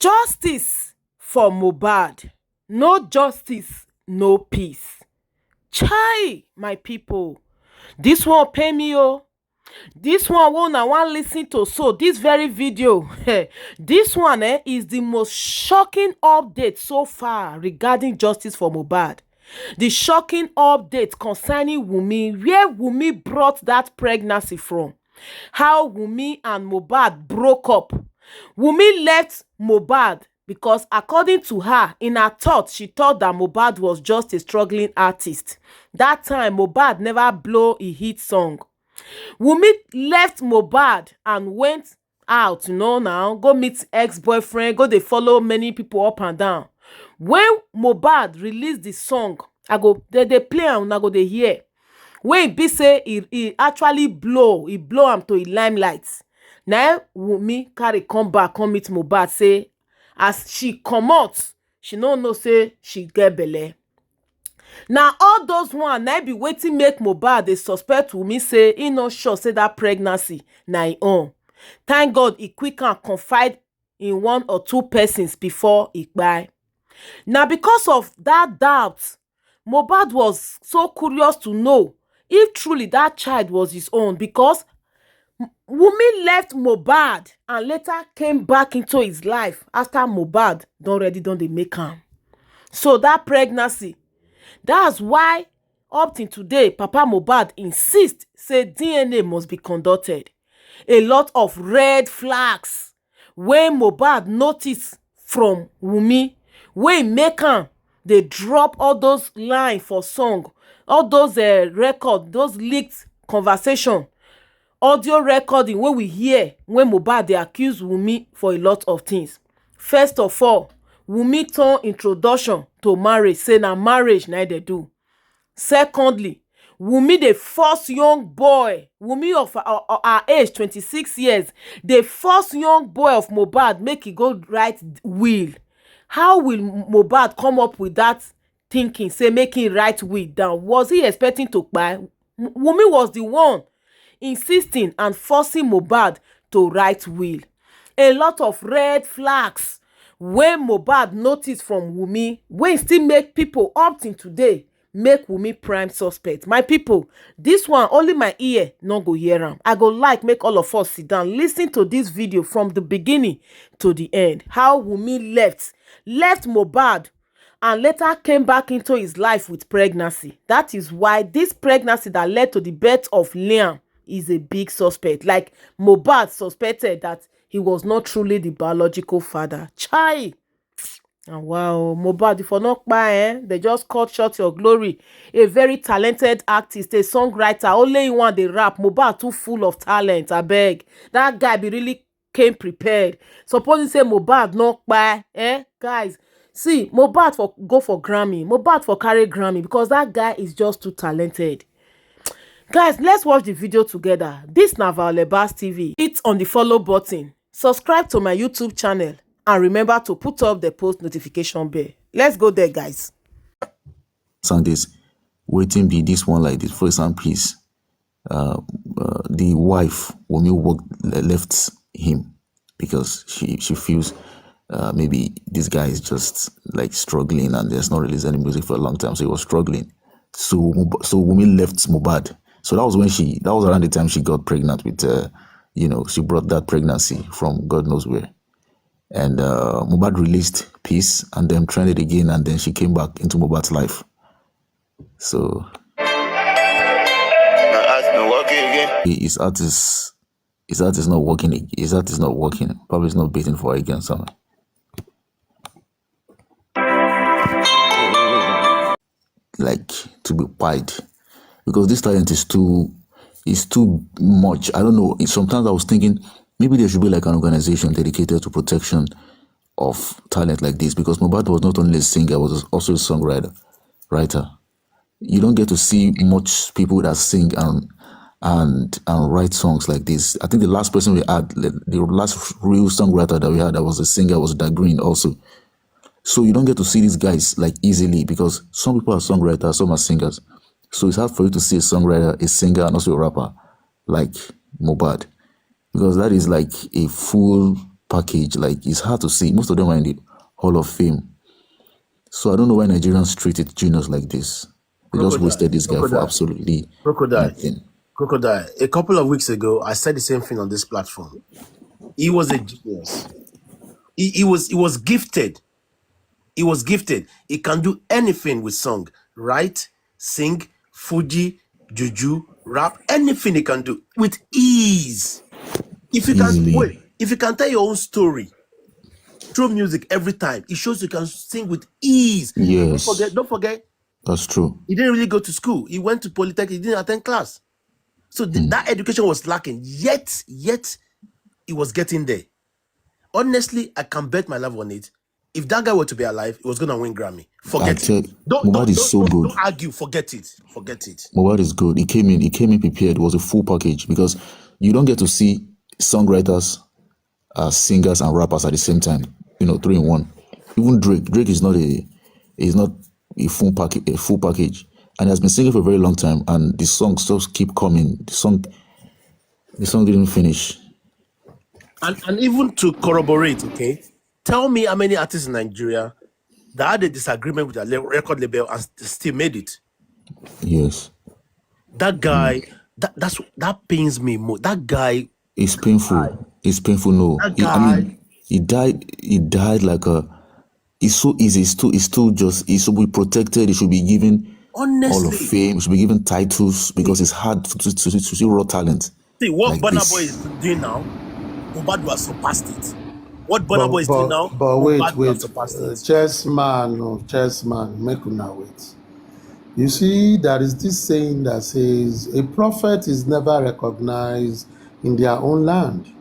Justice for Mohbad. No justice, no peace. Chai, my people. This one pay me oh. This one I want listen to. So this very video, this one is the most shocking update so far regarding justice for Mohbad. The shocking update concerning WUMMI, where WUMMI brought that pregnancy from. How WUMMI and Mohbad broke up. WUMMI left Mohbad because according to her, in her thought, she thought that Mohbad was just a struggling artist. That time, Mohbad never blow a hit song. WUMMI left Mohbad and went out, now, go meet ex-boyfriend, go they follow many people up and down. When Mohbad released the song, they play and I go they hear. When be say he actually blow am to a limelight. Now WUMMI carry come back, come meet Mohbad, say as she come out, she no know say she get belle. Now all those one now be waiting make Mohbad they suspect WUMMI say he no sure say that pregnancy na him own. Thank God he quick and confide in one or two persons before he die. Now because of that doubt, Mohbad was so curious to know if truly that child was his own, because WUMMI left Mohbad and later came back into his life after Mohbad don dey make am. So that pregnancy, that's why up till today Papa Mohbad insist say DNA must be conducted. A lot of red flags when Mohbad notice from WUMMI, wey make am dey drop all those lines for song, all those record, those leaked conversation, audio recording wey we hear when Mohbad dey accuse WUMMI for a lot of things. First of all, WUMMI turn introduction to marriage, say na marriage na dey do. Secondly, WUMMI dey force young boy, WUMMI of her age 26 years, dey force young boy of Mohbad make he go write will. How will Mohbad come up with that thinking, say make him write will down? Was he expecting to buy? WUMMI was the one insisting and forcing Mohbad to write will. A lot of red flags when Mohbad noticed from WUMMI, wey still make people up till today make WUMMI prime suspect. My people, this one only my ear no go hear am. I go like make all of us sit down, listen to this video from the beginning to the end. How WUMMI left Mohbad and later came back into his life with pregnancy. That is why this pregnancy that led to the birth of Liam is a big suspect. Like Mohbad suspected that he was not truly the biological father. Chai! And wow, Mohbad, if you're not buying, they just cut short your glory. A very talented artist, a songwriter, only one they rap. Mohbad too full of talent, I beg. That guy be really came prepared. Suppose you say Mohbad not buy, guys. See, Mohbad for go for Grammy. Mohbad for carry Grammy because that guy is just too talented. Guys, let's watch the video together. This na WUMMI TV. Hit on the follow button. Subscribe to my YouTube channel. And remember to put up the post notification bell. Let's go there, guys. Sundays, waiting be this one like this. For example, please, the wife WUMMI left him because she feels maybe this guy is just like struggling and there's not released any music for a long time, so he was struggling. So WUMMI left Mohbad. So that was around the time she got pregnant with she brought that pregnancy from God knows where. And Mohbad released Peace and then trended again, and then she came back into Mohbad's life. So his art is not working. His art is not working. Probably is not beating for her again somewhere. Like to be quiet, because this talent is too much. I don't know. Sometimes I was thinking maybe there should be like an organization dedicated to protection of talent like this, because Mohbad was not only a singer, was also a songwriter. You don't get to see much people that sing and write songs like this. I think the last person we had, the last real songwriter that we had that was a singer was Da Green also. So you don't get to see these guys like easily, because some people are songwriters, some are singers. So it's hard for you to see a songwriter, a singer, and also a rapper like Mohbad, because that is like a full package. Like, it's hard to see. Most of them are in the Hall of Fame. So I don't know why Nigerians treated juniors like this. They just wasted this guy for absolutely nothing. Crocodile. A couple of weeks ago, I said the same thing on this platform. He was a genius. He was gifted. He was gifted. He can do anything with song. Write, sing, Fuji, juju, rap, anything he can do with ease. If you can if you can tell your own story through music every time, it shows you can sing with ease. Yes. Don't forget. That's true. He didn't really go to school. He went to Polytechnic. He didn't attend class. So that education was lacking. Yet he was getting there. Honestly, I can bet my life on it. If that guy were to be alive, he was gonna win Grammy. Forget it. Moad is so good. Don't argue. Forget it. Forget it. Moad is good. He came in prepared. It was a full package because you don't get to see songwriters, singers, and rappers at the same time. 3 in 1. Even Drake is not a full package, and he has been singing for a very long time. And the songs just keep coming. The song didn't finish. And even to corroborate, okay, tell me how many artists in Nigeria that had a disagreement with their record label and still made it. Yes. That guy, that pains me more. That guy. It's painful. It's painful. No. That guy. He died like a. It's so easy. He should be protected. He should be given Hall of Fame. He should be given titles because it's hard to see raw talent. See what Burna Boy is doing now. MOHBAD was surpassed it. What Burna Boy is doing now. But wait, chessman, make una wait. You see, there is this saying that says a prophet is never recognized in their own land.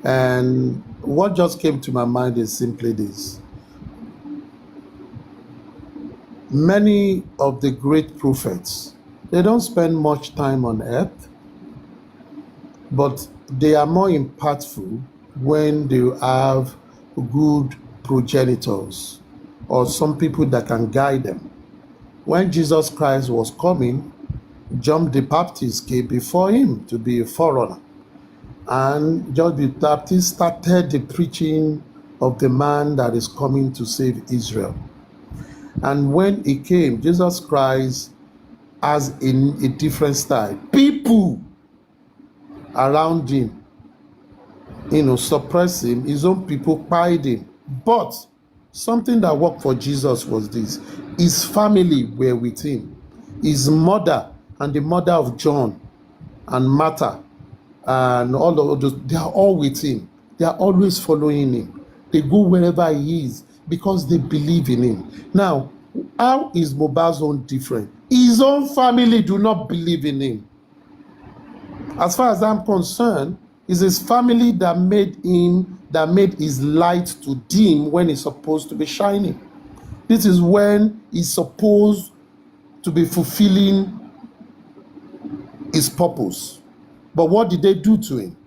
And what just came to my mind is simply this. Many of the great prophets, they don't spend much time on earth, but they are more impactful when they have good progenitors or some people that can guide them. When Jesus Christ was coming, John the Baptist came before him to be a forerunner. And John the Baptist started the preaching of the man that is coming to save Israel. And when he came, Jesus Christ has a different style. People around him, suppress him. His own people pied him. But something that worked for Jesus was this. His family were with him. His mother and the mother of John and Martha and all of those, they are all with him. They are always following him. They go wherever he is because they believe in him. Now, how is MOHBAD's own different? His own family do not believe in him. As far as I'm concerned, it's his family that made his light to dim when it's supposed to be shining. This is when he's supposed to be fulfilling his purpose. But what did they do to him?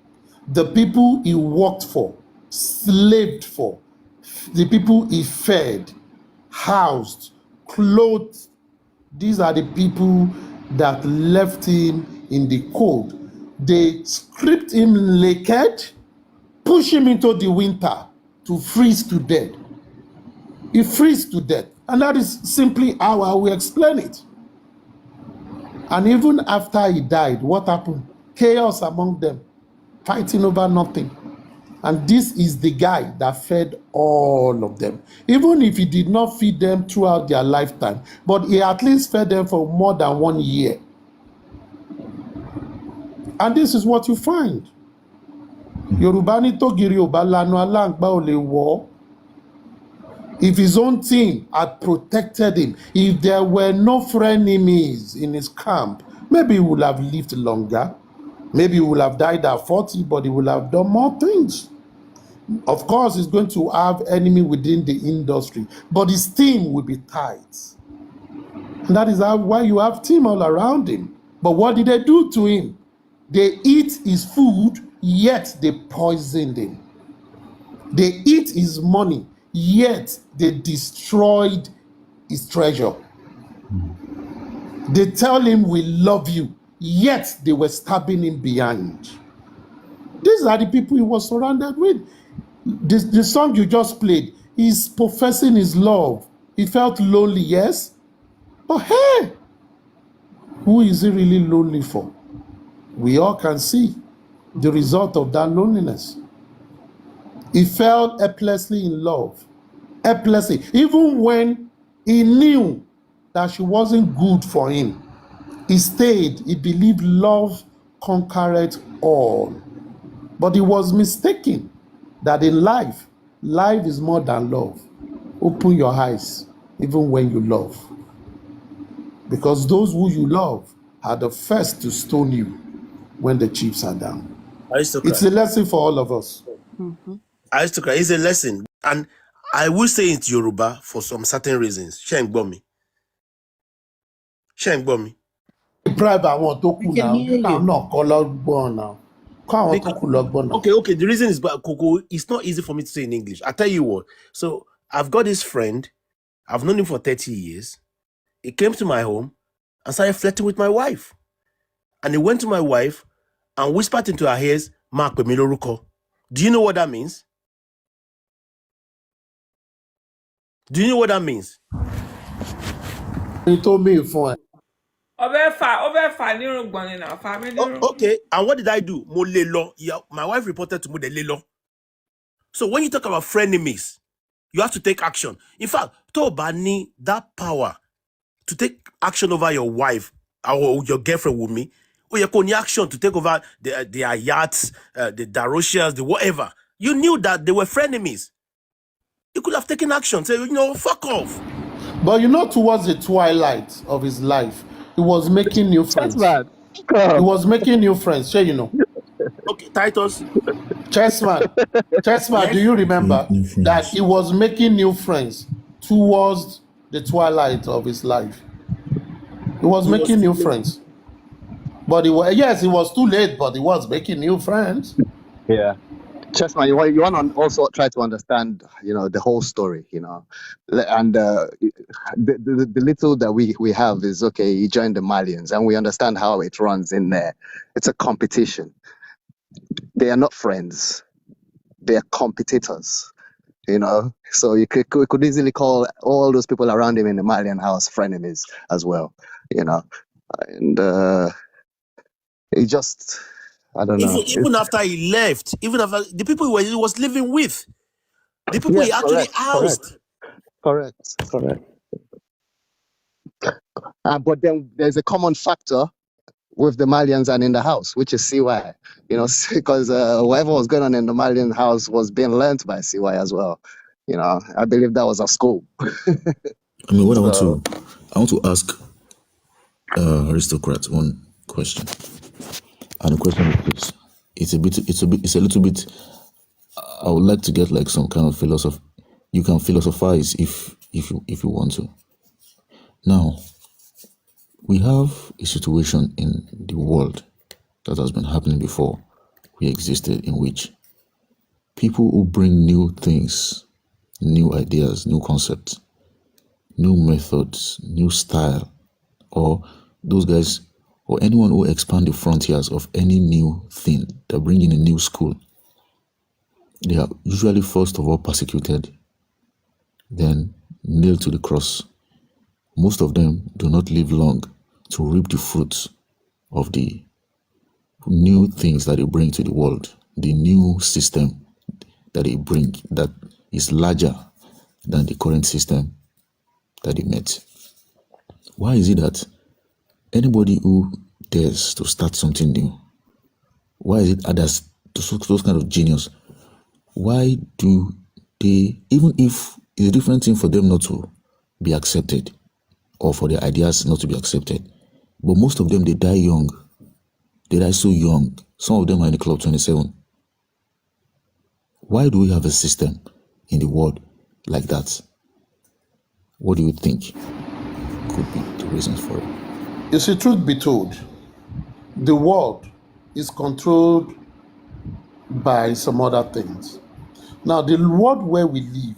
The people he worked for, slaved for, the people he fed, housed, clothed, these are the people that left him in the cold. They stripped him naked, pushed him into the winter to freeze to death. He freezed to death. And that is simply how I will explain it. And even after he died, what happened? Chaos among them, fighting over nothing. And this is the guy that fed all of them. Even if he did not feed them throughout their lifetime, but he at least fed them for more than 1 year. And this is what you find. Yorùbá ní tògìrì ò bá lanu aláǹgbá ò lè wọ̀. If his own team had protected him, if there were no frenemies in his camp, maybe he would have lived longer. Maybe he would have died at 40, but he would have done more things. Of course, he's going to have enemy within the industry, but his team will be tight. And that is why you have team all around him. But what did they do to him? They eat his food, yet they poisoned him. They eat his money, yet they destroyed his treasure. They tell him, we love you, yet they were stabbing him behind. These are the people he was surrounded with. The song you just played, he's professing his love. He felt lonely, yes? But hey, who is he really lonely for? We all can see the result of that loneliness. He fell helplessly in love. Helplessly. Even when he knew that she wasn't good for him, he stayed. He believed love conquered all. But he was mistaken that in life, life is more than love. Open your eyes, even when you love. Because those who you love are the first to stone you when the chips are down. Aristocrat. It's a lesson for all of us. Aristocrat is a lesson. And I will say it Yoruba for some certain reasons. Ṣé ń gbọ́ mi? Ṣé ń gbọ́ mi? Bribe àwọn tó kù now. I'm not lọ́gbọ́n now. Kọ́ àwọn tó kù lọ́gbọ́n now. Okay. The reason is, but Coco, it's not easy for me to say in English. I tell you what. So I've got this friend. I've known him for 30 years. He came to my home and started flirting with my wife. And he went to my wife and whispered into her ears, "Mark pè mí lórúkọ." Do you know what that means? Do you know what that means? He told me fún ẹ. Okay, and what did I do? Mo lé lọ. Yeah, my wife reported to me the lé lọ. So when you talk about frenemies, you have to take action. In fact, tó bá ní that power to take action over your wife or your girlfriend with me, or you have action to take over their yachts, the Daroshas, the whatever. You knew that they were frenemies. You could have taken action. Say, fuck off. But towards the twilight of his life, he was making new friends. Chessman. He was making new friends. Sure, Okay, Titus. Chessman, Yes. do you remember New friends. that he was making new friends towards the twilight of his life? He was making new friends. But he was too late, but he was making new friends. Yeah. Chessman, you want to also try to understand, the whole story, and the little that we have is, okay, you join the Malians and we understand how it runs in there. It's a competition. They are not friends. They are competitors, So we could easily call all those people around him in the Malian house frenemies as well, and it just... I don't know. Even after he left, even after the people he was living with, the people he actually housed. Correct. But then there's a common factor with the Malians and in the house, which is CY. Because whatever was going on in the Malian house was being learnt by CY as well. I believe that was a school. I mean, what I want to ask Aristocrat one question. And the question is this: it's a little bit. I would like to get like some kind of philosophy. You can philosophize if you want to. Now, we have a situation in the world that has been happening before we existed, in which people who bring new things, new ideas, new concepts, new methods, new style, or those guys, or anyone who expand the frontiers of any new thing, that bring in a new school, they are usually first of all persecuted, then nailed to the cross. Most of them do not live long to reap the fruits of the new things that they bring to the world, the new system that they bring that is larger than the current system that they met. Why is it that anybody who dares to start something new, why is it others, those kind of genius, why do they, even if it's a different thing for them not to be accepted or for their ideas not to be accepted, but most of them, they die young. They die so young. Some of them are in the club 27. Why do we have a system in the world like that? What do you think could be the reasons for it? You see, truth be told, the world is controlled by some other things. Now, the world where we live,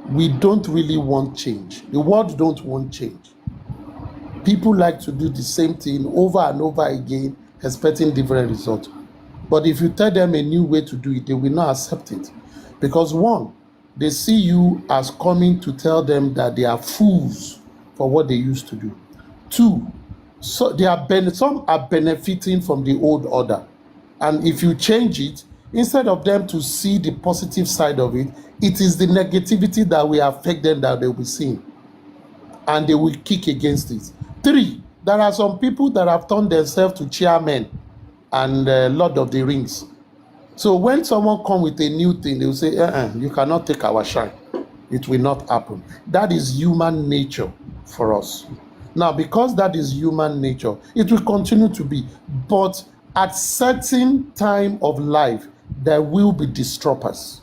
we don't really want change. The world don't want change. People like to do the same thing over and over again, expecting different results. But if you tell them a new way to do it, they will not accept it. Because one, they see you as coming to tell them that they are fools for what they used to do. Two, so some are benefiting from the old order. And if you change it, instead of them to see the positive side of it, it is the negativity that will affect them that they will be seeing. And they will kick against it. Three, there are some people that have turned themselves to chairmen and Lord of the Rings. So when someone comes with a new thing, they will say, you cannot take our shine. It will not happen. That is human nature for us. Now, because that is human nature, it will continue to be. But at certain time of life, there will be disruptors.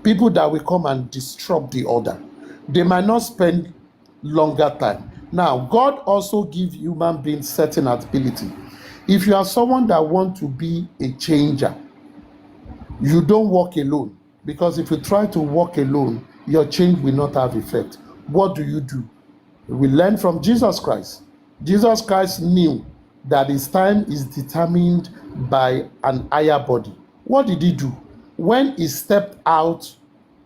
People that will come and disrupt the order. They might not spend longer time. Now, God also gives human beings certain ability. If you are someone that wants to be a changer, you don't walk alone. Because if you try to walk alone, your change will not have effect. What do? We learn from Jesus Christ. Jesus Christ knew that his time is determined by an higher body. What did he do? When he stepped out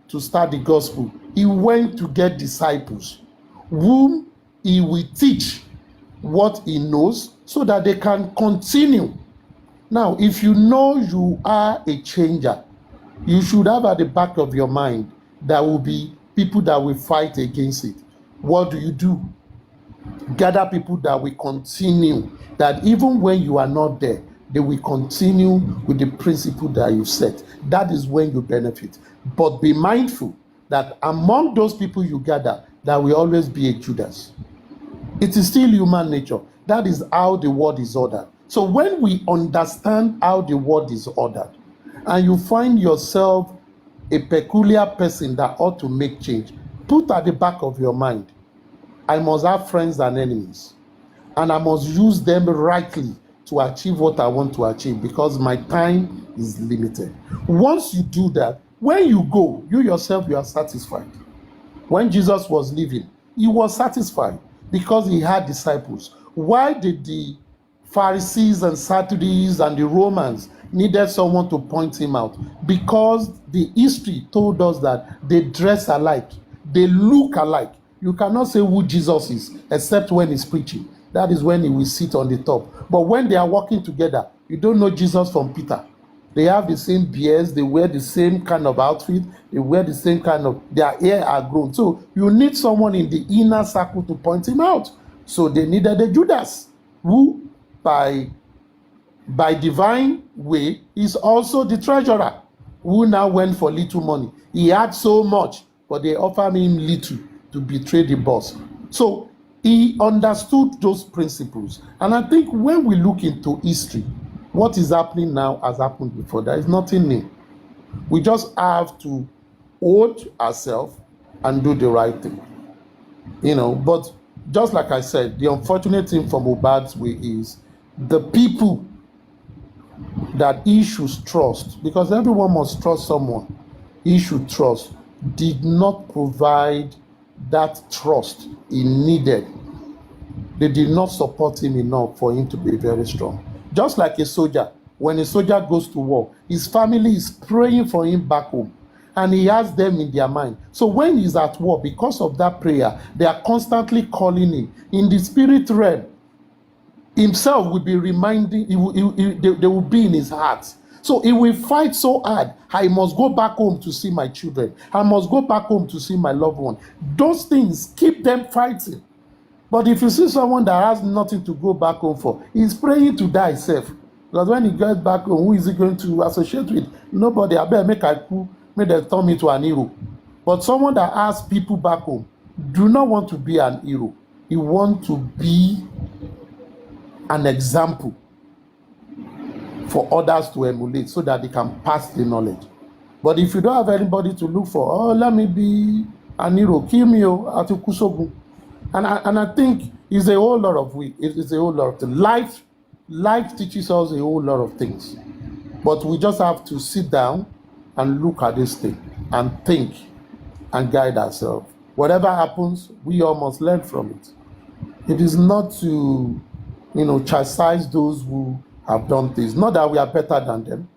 to start the gospel, he went to get disciples whom he will teach what he knows so that they can continue. Now, if you know you are a changer, you should have at the back of your mind there will be people that will fight against it. What do? Gather people that will continue, that even when you are not there, they will continue with the principle that you set. That is when you benefit. But be mindful that among those people you gather, there will always be a Judas. It is still human nature. That is how the world is ordered. So when we understand how the world is ordered, and you find yourself a peculiar person that ought to make change, put at the back of your mind, I must have friends and enemies, and I must use them rightly to achieve what I want to achieve, because my time is limited. Once you do that, when you go, you yourself, you are satisfied. When Jesus was living, he was satisfied because he had disciples. Why did the Pharisees and Sadducees and the Romans needed someone to point him out? Because the history told us that they dress alike, they look alike. You cannot say who Jesus is except when he's preaching. That is when he will sit on the top. But when they are walking together, you don't know Jesus from Peter. They have the same beards, they wear the same kind of outfit, they wear the same kind of, their hair are grown. So you need someone in the inner circle to point him out. So they needed a Judas, who by divine way is also the treasurer, who now went for little money. He had so much, but they offered him little to betray the boss. So he understood those principles. And I think when we look into history, what is happening now has happened before. There is nothing new. We just have to hold ourselves and do the right thing. But just like I said, the unfortunate thing for MOHBAD's way is the people that he should trust, because everyone must trust someone he should trust, did not provide that trust he needed. They did not support him enough for him to be very strong. Just like a soldier, when a soldier goes to war, his family is praying for him back home, and he has them in their mind. So when he's at war, because of that prayer, they are constantly calling him. In the spirit realm, himself will be reminding, they will be in his heart. So he will fight so hard. I must go back home to see my children. I must go back home to see my loved one. Those things keep them fighting. But if you see someone that has nothing to go back home for, he's praying to die himself. Because when he gets back home, who is he going to associate with? Nobody. I better make a coup, make them turn me to an hero. But someone that has people back home do not want to be an hero. He wants to be an example for others to emulate so that they can pass the knowledge. But if you don't have anybody to look for, let me be an hero, kill me, Atukusogun. And I think it's a whole lot of it's a whole lot of things. Life teaches us a whole lot of things. But we just have to sit down and look at this thing and think and guide ourselves. Whatever happens, we all must learn from it. It is not to, chastise those who have done things. Not that we are better than them.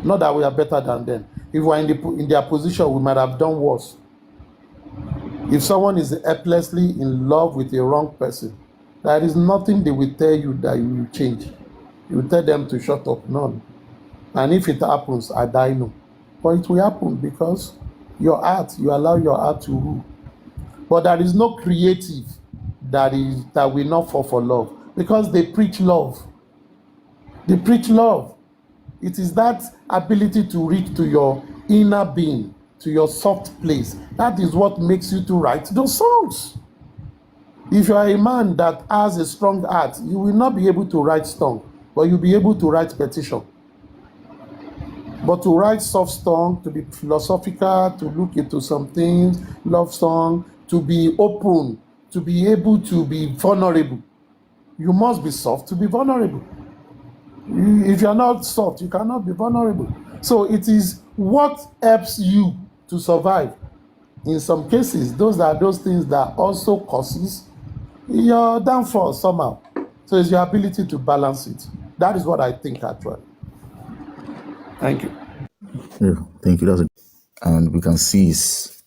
Not that we are better than them. If we're in their position, we might have done worse. If someone is helplessly in love with a wrong person, there is nothing they will tell you that you will change. You will tell them to shut up, none. And if it happens, I die no. But it will happen because your heart, you allow your heart to rule. But there is no creative that will not fall for love, because they preach love. They preach love. It is that ability to reach to your inner being, to your soft place. That is what makes you to write those songs. If you are a man that has a strong heart, you will not be able to write song, but you'll be able to write petition. But to write soft song, to be philosophical, to look into some things, love song, to be open, to be able to be vulnerable, you must be soft to be vulnerable. If you are not soft, you cannot be vulnerable. So it is what helps you to survive. In some cases, those are those things that also causes your downfall somehow. So it's your ability to balance it. That is what I think actually. Thank you. Yeah, thank you. And we can see his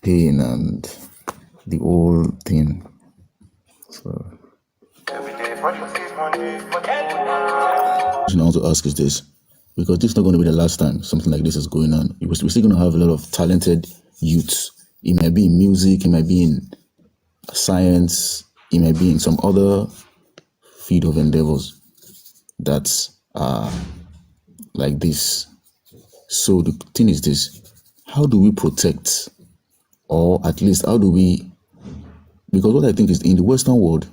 pain and the whole thing. So, I want to ask is this, because this is not going to be the last time something like this is going on. We're still going to have a lot of talented youths. It might be in music, it might be in science, it might be in some other field of endeavors that are like this. So the thing is this, how do we protect, or at least how do we, because what I think is in the Western world,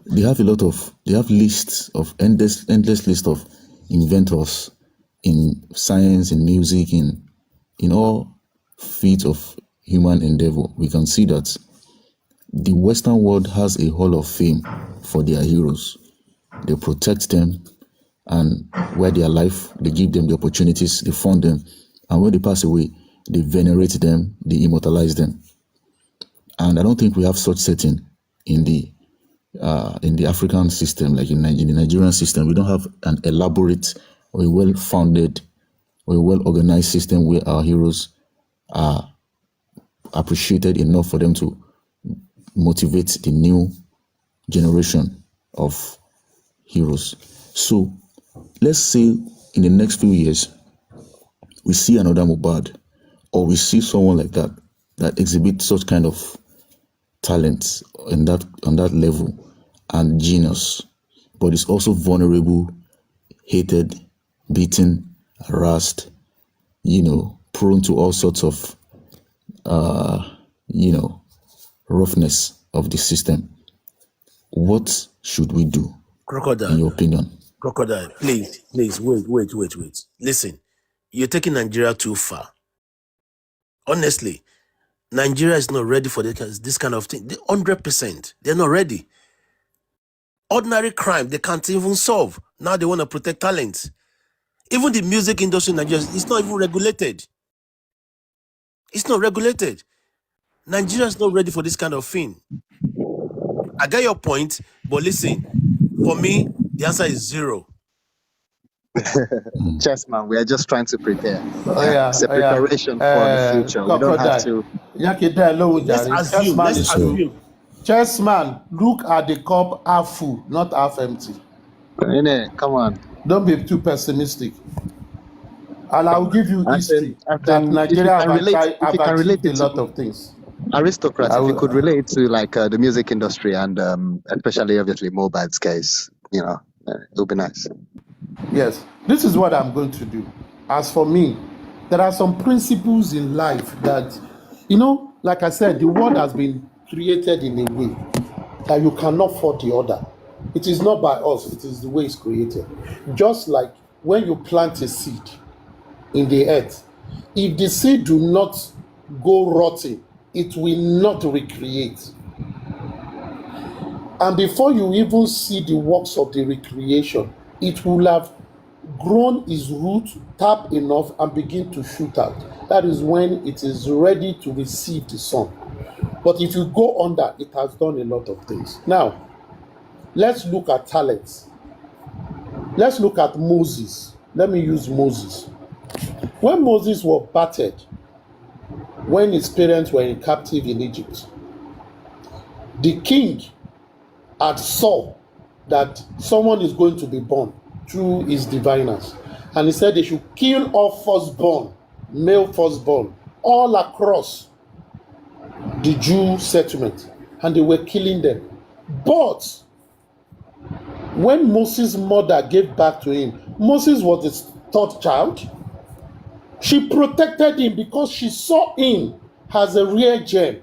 they have lists of endless list of inventors in science, in music, in all fields of human endeavor. We can see that the Western world has a hall of fame for their heroes. They protect them, and where they are alive, they give them the opportunities, they fund them, and when they pass away, they venerate them, they immortalize them. And I don't think we have such setting in the African system, like in the Nigerian system. We don't have an elaborate or a well-founded or a well-organized system where our heroes are appreciated enough for them to motivate the new generation of heroes. So let's say in the next few years, we see another MOHBAD, or we see someone like that exhibits such kind of talent on that level and genius, but is also vulnerable, hated, beaten, harassed, prone to all sorts of roughness of the system. What should we do, Crocodile, in your opinion? Crocodile, please, wait. Listen, you're taking Nigeria too far. Honestly, Nigeria is not ready for this kind of thing. 100%, they're not ready. Ordinary crime, they can't even solve. Now they want to protect talent. Even the music industry in Nigeria, it's not even regulated. It's not regulated. Nigeria is not ready for this kind of thing. I get your point, but listen, for me, the answer is 0. Chessman, we are just trying to prepare. It's a preparation for the future. We don't have to. Let's assume. Chessman, look at the cup half full, not half empty. Come on. Don't be too pessimistic. And I'll give you history that Nigeria have achieved a lot of things. Aristocrats, if you could relate to the music industry and especially obviously MOHBAD's case, it would be nice. Yes, this is what I'm going to do. As for me, there are some principles in life that, like I said, the world has been created in a way that you cannot fault the other. It is not by us, it is the way it's created. Just like when you plant a seed in the earth, if the seed do not go rotting, it will not recreate. And before you even see the works of the recreation, it will have grown its root, tap enough, and begin to shoot out. That is when it is ready to receive the sun. But if you go under, it has done a lot of things. Now, let's look at talents. Let's look at Moses. Let me use Moses. When Moses was battered, when his parents were in captive in Egypt, the king had saw that someone is going to be born through his diviners. And he said they should kill all firstborn, male firstborn, all across the Jew settlement. And they were killing them. But when Moses' mother gave back to him, Moses was the third child. She protected him because she saw him as a rare gem.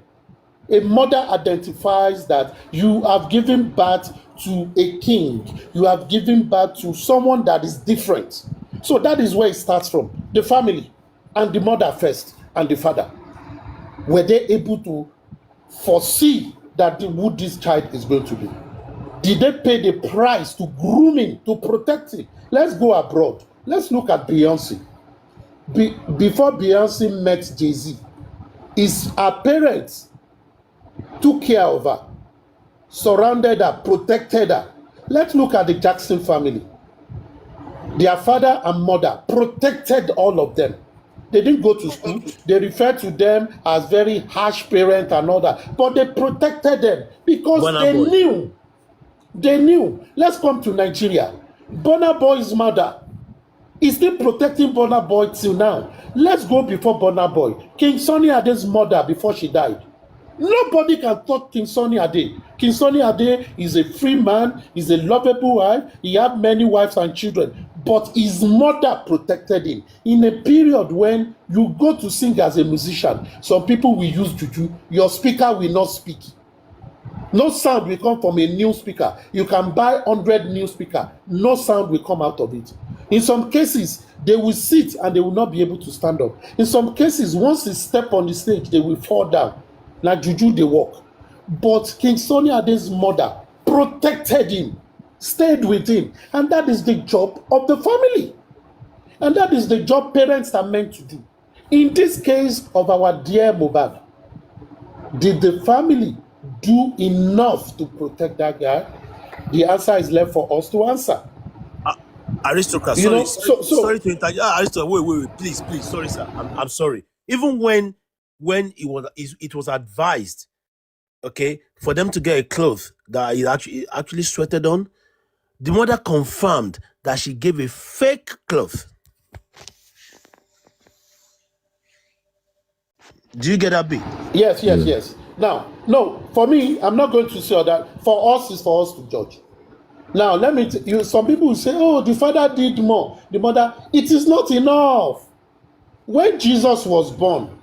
A mother identifies that you have given birth to a king. You have given birth to someone that is different. So that is where it starts from. The family and the mother first and the father. Were they able to foresee that who this child is going to be? Did they pay the price to groom him, to protect him? Let's go abroad. Let's look at Beyonce. Before Beyonce met Jay-Z, her parents took care of her, surrounded her, protected her. Let's look at the Jackson family. Their father and mother protected all of them. They didn't go to school. They referred to them as very harsh parents and all that. But they protected them because they knew. Let's come to Nigeria. Burna Boy's mother is still protecting Burna Boy till now. Let's go before Burna Boy. King Sunny Ade's mother before she died. Nobody can touch King Sunny Ade. King Sunny Ade is a free man, he's a lovable wife, he had many wives and children, but his mother protected him. In a period when you go to sing as a musician, some people will use juju, your speaker will not speak. No sound will come from a new speaker. You can buy 100 new speakers, no sound will come out of it. In some cases, they will sit and they will not be able to stand up. In some cases, once they step on the stage, they will fall down. Like juju, they walk. But King Sunny Ade's mother protected him, stayed with him. And that is the job of the family. And that is the job parents are meant to do. In this case of our dear MOHBAD, did the family do enough to protect that guy? The answer is left for us to answer. Aristocrat, sorry to interrupt. Aristocrat, wait, please, sorry, sir. I'm sorry. Even when it was advised, okay, for them to get a cloth that he actually sweated on, the mother confirmed that she gave a fake cloth. Do you get that bit? Yes. Now, no, for me, I'm not going to say that. For us, it's for us to judge. Now, let me tell you, some people will say, oh, the father did more. The mother, it is not enough. When Jesus was born,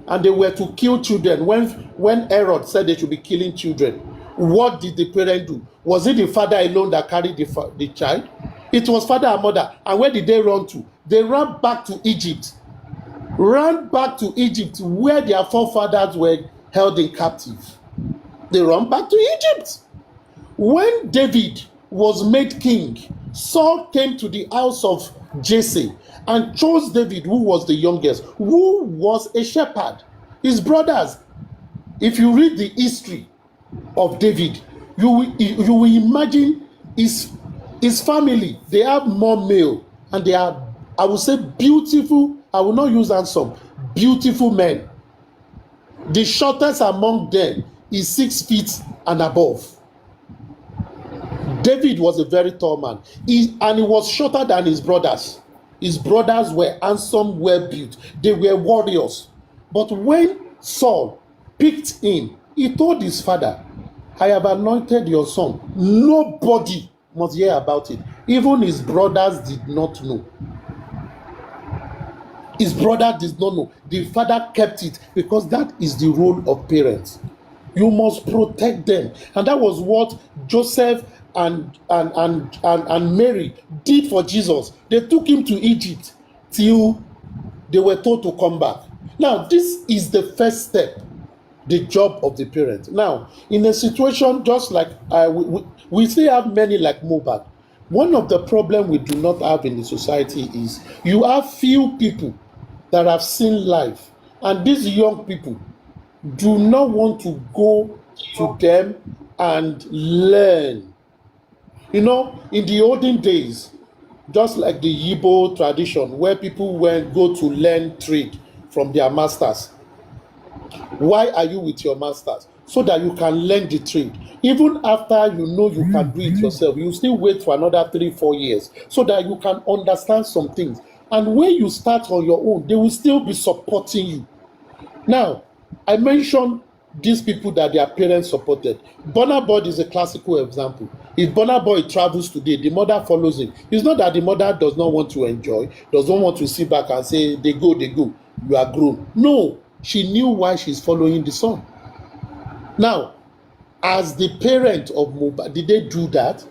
and they were to kill children, when Herod said they should be killing children, what did the parent do? Was it the father alone that carried the child? It was father and mother. And where did they run to? They ran back to Egypt. Ran back to Egypt where their forefathers were held in captive. They ran back to Egypt. When David was made king, Saul came to the house of Jesse and chose David, who was the youngest, who was a shepherd. His brothers, if you read the history of David, you will imagine his family, they have more male, and they are, I would say, beautiful, I will not use handsome, beautiful men. The shortest among them is 6 feet and above. David was a very tall man, and he was shorter than his brothers. His brothers were handsome, well built. They were warriors. But when Saul picked him, he told his father, I have anointed your son. Nobody must hear about it. Even his brothers did not know. His brother did not know. The father kept it because that is the role of parents. You must protect them. And that was what Joseph and Mary did for Jesus. They took him to Egypt till they were told to come back. Now, this is the first step, the job of the parent. Now, in a situation just like we still have many like MOHBAD. One of the problems we do not have in the society is you have few people that have seen life, and these young people do not want to go to them and learn. You know, in the olden days, just like the Igbo tradition where people go to learn trade from their masters. Why are you with your masters? So that you can learn the trade. Even after you know you can do it yourself, you still wait for another 3-4 years so that you can understand some things. And when you start on your own, they will still be supporting you. Now, I mentioned these people that their parents supported. Burna Boy is a classical example. If Burna Boy travels today, the mother follows him. It's not that the mother does not want to enjoy, doesn't want to sit back and say, they go, you are grown. No, she knew why she's following the son. Now, as the parent of MOHBAD, did they do that?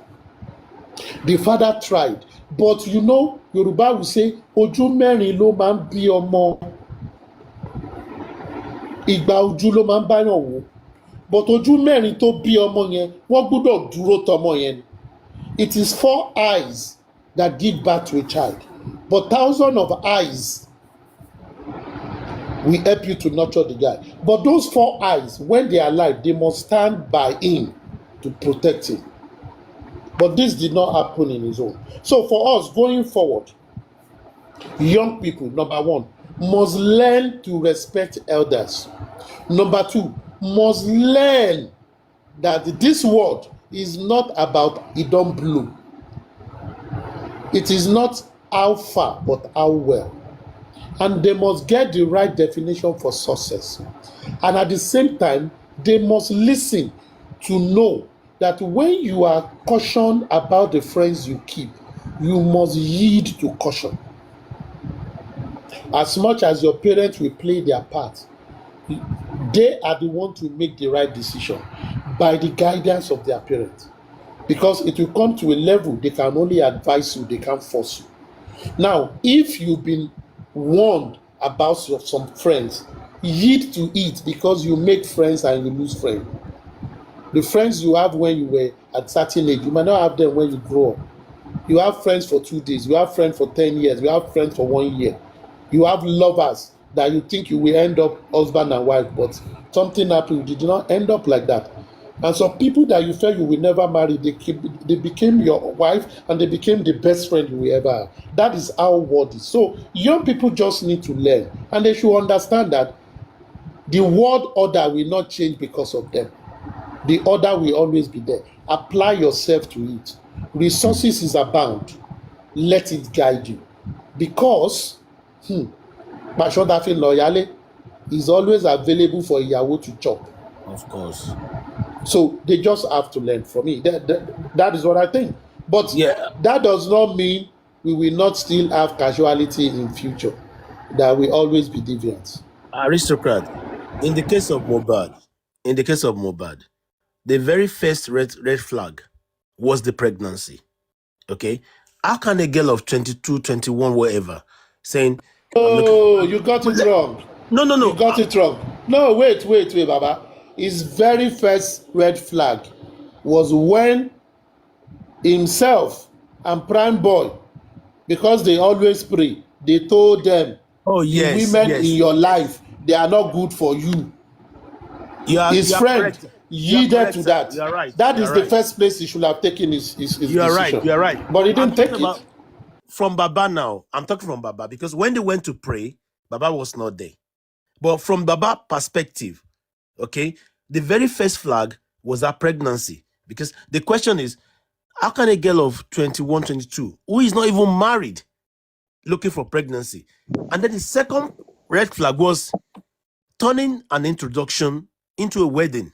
The father tried. But you know, Yoruba will say, Ojú mẹ́rin ló máa ń bí ọmọ. Ìgbà ojú ló máa ń báyàn wò. But ojú mẹ́rin tó bí ọmọ yẹn, wọ́n gbọ́dọ̀ dúró tọmọ yẹn. It is 4 eyes that give birth to a child. But thousands of eyes will help you to nurture the guy. But those 4 eyes, when they are alive, they must stand by him to protect him. But this did not happen in his own. So for us going forward, young people, number 1, must learn to respect elders. Number 2, must learn that this world is not about it don't blow. It is not how far, but how well. And they must get the right definition for success. And at the same time, they must listen to know that when you are cautioned about the friends you keep, you must yield to caution. As much as your parents will play their part, they are the ones to make the right decision by the guidance of their parents. Because it will come to a level they can only advise you, they can't force you. Now, if you've been warned about some friends, yield to it because you make friends and you lose friends. The friends you have when you were at certain age, you might not have them when you grow up. You have friends for 2 days, you have friends for 10 years, you have friends for 1 year. You have lovers that you think you will end up husband and wife, but something happened, you did not end up like that. And some people that you felt you will never marry, they became your wife and they became the best friend you will ever have. That is how world is. So young people just need to learn, and they should understand that the world order will not change because of them. The order will always be there. Apply yourself to it. Resources is abound. Let it guide you. Because Bashondafin Loyale is always available for Ìyàwó to chop. Of course. So they just have to learn from me. That is what I think. But that does not mean we will not still have casualty in future. That will always be deviant. Aristocrat, in the case of MOHBAD, the very first red flag was the pregnancy. Okay? How can a girl of 22, 21, whatever, saying... Oh, you got it wrong. No. You got it wrong. No, wait, Baba. His very first red flag was when himself and Prime Boy, because they always pray, they told them, the women in your life, they are not good for you. His friend yielded to that. You are right. That is the first place he should have taken his decision. You are right. But he didn't take it. From Baba now, I'm talking from Baba, because when they went to pray, Baba was not there. But from Baba perspective, okay, the very first flag was that pregnancy. Because the question is, how can a girl of 21, 22, who is not even married, looking for pregnancy? And then the second red flag was turning an introduction into a wedding.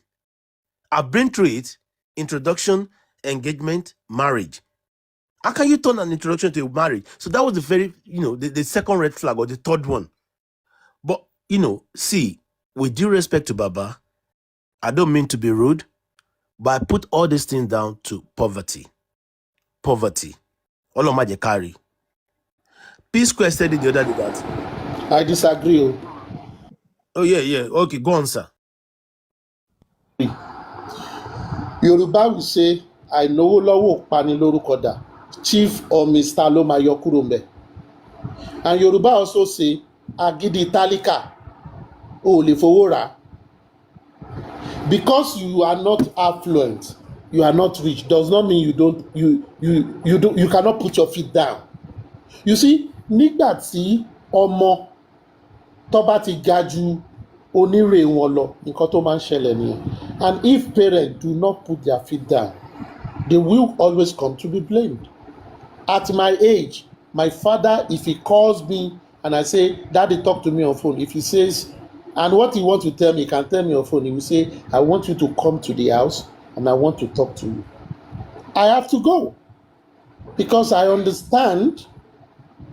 I've been through it: introduction, engagement, marriage. How can you turn an introduction to a marriage? So that was the very, the second red flag, or the third one. But, see, with due respect to Baba, I don't mean to be rude, but I put all these things down to poverty. Poverty. All of my carry. P-Square said it the other day that. I disagree. Oh, yeah. Okay, go on, sir. Yoruba will say, I know lowo pani lorukoda. Chief or Mr. Loma Yokurumbe. And Yoruba also say, Agidi Talika. Oh, Lefowora. Because you are not affluent, you are not rich, does not mean you cannot put your feet down. You see, nígbà tí ọmọ tó bá ti ga ju onírè wọn lọ, nǹkan tó máa ń ṣẹlẹ̀ nìyẹn. And if parents do not put their feet down, they will always come to be blamed. At my age, my father, if he calls me and I say, Daddy, talk to me on phone. If he says, and what he wants to tell me, he can tell me on phone. He will say, I want you to come to the house and I want to talk to you. I have to go because I understand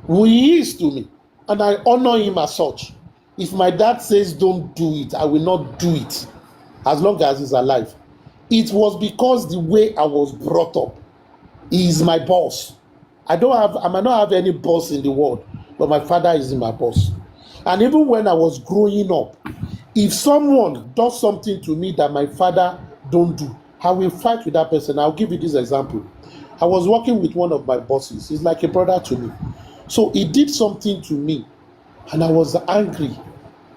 who he is to me and I honor him as such. If my dad says don't do it, I will not do it as long as he's alive. It was because the way I was brought up. He is my boss. I might not have any boss in the world, but my father is my boss. And even when I was growing up, if someone does something to me that my father don't do, I will fight with that person. I'll give you this example. I was working with one of my bosses. He's like a brother to me. So he did something to me, and I was angry.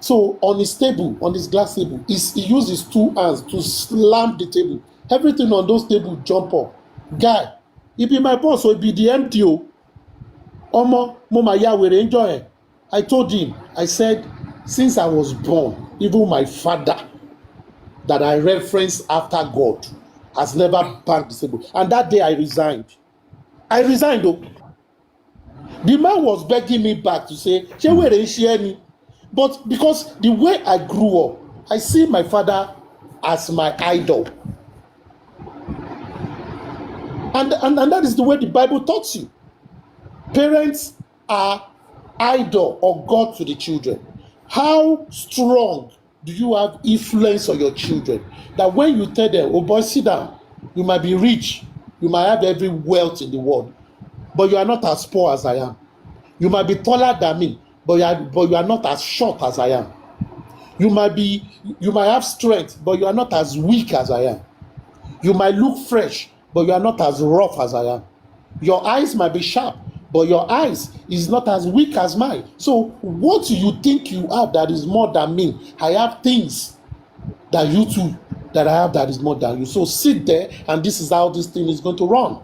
So on his table, on his glass table, he used his two hands to slam the table. Everything on those tables jump up. Guy, he be my boss, so he be the MTO. Omo, mama ya we enjoy. I told him, I said, since I was born, even my father, that I reference after God, has never banged the table. And that day I resigned. I resigned though. The man was begging me back to say, but because the way I grew up, I see my father as my idol. And that is the way the Bible taught you. Parents are idol or God to the children. How strong do you have influence on your children? That when you tell them, oh boy, sit down, you might be rich, you might have every wealth in the world, but you are not as poor as I am. You might be taller than me, but you are not as short as I am. You might have strength, but you are not as weak as I am. You might look fresh, but you are not as rough as I am. Your eyes might be sharp, but your eyes is not as weak as mine. So what you think you have that is more than me, I have things that you too, that I have that is more than you. So sit there, and this is how this thing is going to run.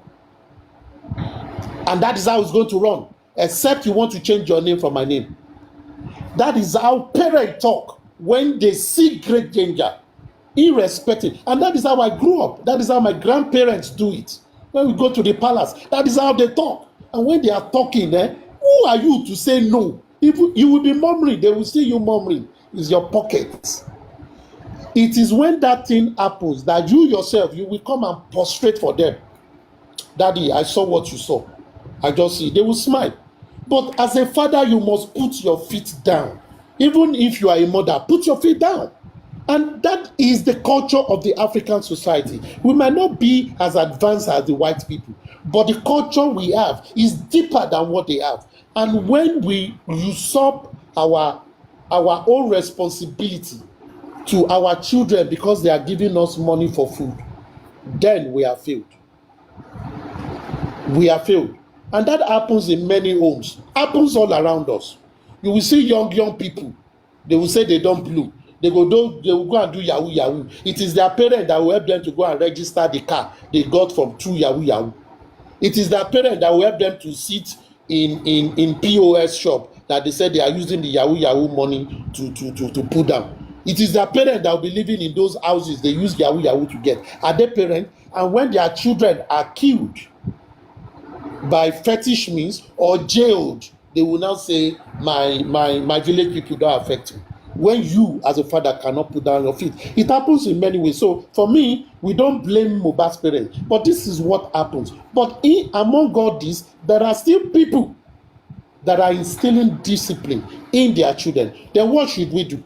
And that is how it's going to run. Except you want to change your name from my name. That is how parents talk when they see great danger, irrespective. And that is how I grew up. That is how my grandparents do it. When we go to the palace, that is how they talk. And when they are talking, who are you to say no? If you will be murmuring, they will see you murmuring. It's your pockets. It is when that thing happens that you yourself, you will come and prostrate for them. Daddy, I saw what you saw. I just see. They will smile. But as a father, you must put your feet down. Even if you are a mother, put your feet down. And that is the culture of the African society. We might not be as advanced as the white people, but the culture we have is deeper than what they have. And when we usurp our own responsibility to our children because they are giving us money for food, then we are failed. We are failed. And that happens in many homes. Happens all around us. You will see young people. They will say they don't blow. They will go and do yahoo yahoo. It is their parent that will help them to go and register the car they got from through yahoo yahoo. It is their parent that will help them to sit in POS shop that they said they are using the yahoo yahoo money to put down. It is their parent that will be living in those houses they use yahoo yahoo to get. Are they parents? And when their children are killed by fetish means or jailed, they will now say my village people don't affect me. When you as a father cannot put down your feet, it happens in many ways. So for me, we don't blame Mohbad's parents, but this is what happens. But among all this, there are still people that are instilling discipline in their children. Then what should we do?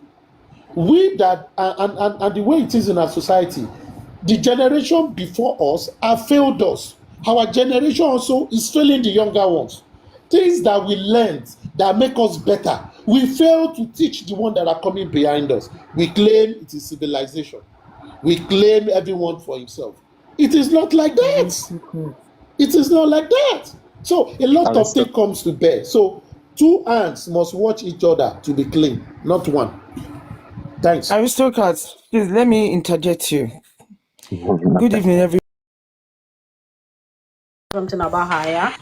We that and the way it is in our society, the generation before us have failed us. Our generation also is failing the younger ones. Things that we learned that make us better, we fail to teach the one that are coming behind us. We claim it is civilization. We claim everyone for himself. It is not like that. It is not like that. So a lot of things comes to bear. So two hands must watch each other to be clean, not one. Thanks. Aristocrats, please let me interject you. Good evening, everyone. Something about her, yeah?